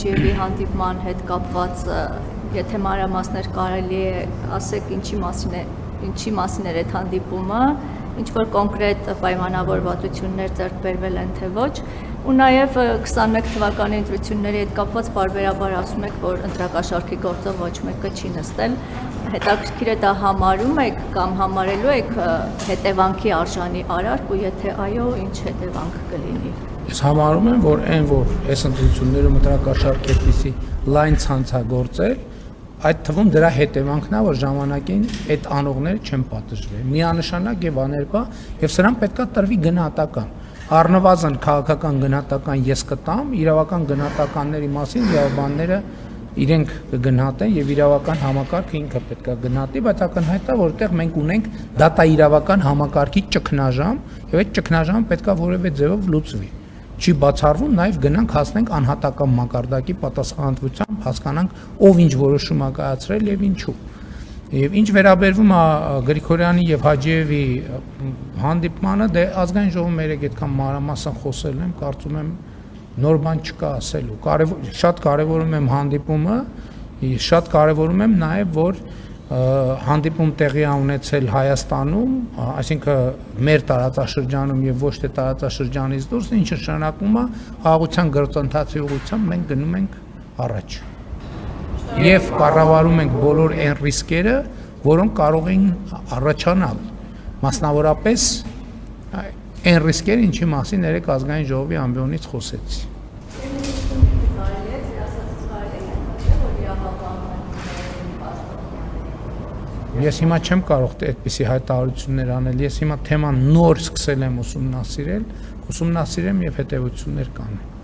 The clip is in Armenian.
Հաջիևի հանդիպման հետ կապված եթե մանրամասներ կարելի է ասեք ինչի մասին էր այդ հանդիպումը, ինչ որ կոնկրետ պայմանավորվածություններ ձեռք բերվել են թե ոչ, ու նաև 21 թվականի ընտրությունների հետ կապված բարբերաբար ասում եք, որ ընտրակաշառքի գործով ոչ մեկը չի նստել, հետաքրքիր է դա համարում եք կամ համարելու եք հետևանքի արժանի արարք ու եթե այո, ինչ հետևանք կլինի։ Ես համարում եմ, որ այս ընտրություններում ընտրակաշառք այդպիսի լայն ցանցագործել, այդ թվում դրա հետևանքն է, որ ժամանակին այդ անողները չեն պատժվել։ Միանշանակ եւ աներկա եւ սրան պետքա տրվի գնահատական։ Առնվազն քաղաքական գնահատական ես կտամ, իրավական գնահատականների մասին իրավաբանները իրենք կգնահատեն եւ իրավական համակարգը ինքը պետքա գնահատի, բայց ակնհայտ է, որ այդտեղ մենք ունենք դատաիրավական համակարգի ճգնաժամ եւ այդ ճգնաժամը պետքա որևէ ձևով լուծվի։ Չի բացառվում, նաև գնանք հասնենք անհատական մակարդակի պատասխանատվությամբ, հասկանանք ով ինչ որոշում է կայացրել եւ ինչու։ Եվ ինչ վերաբերվում է Գրիգորյանի եւ Հաջիևի հանդիպմանը, դե ազգային ժողովում երեք այդքան մանրամասն խոսել եմ, կարծում եմ նոր բան չկա ասելու։ Շատ կարևորում եմ հանդիպումը, շատ կարևորում եմ նաև որ հանդիպում տեղի ունեցել Հայաստանում, այսինքն մեր տարածաշրջանում եւ ոչ թե տարածաշրջանից դուրս, ինչը նշանակում է խաղաղության գործընթացի ուղղությամբ մենք գնում ենք առաջ։ Եվ կառավարում ենք բոլոր այն ռիսկերը, որոնք կարող են առաջանալ, մասնավորապես այն ռիսկերը, ինչի մասին երեք ազգային ժողովի ամբիոնից խոսեցի։ Ես հիմա չեմ կարող այդպիսի հայտարարություններ անել, ես հիմա թեման նոր սկսել եմ ուսումնասիրել եւ հետեւություններ կանեմ։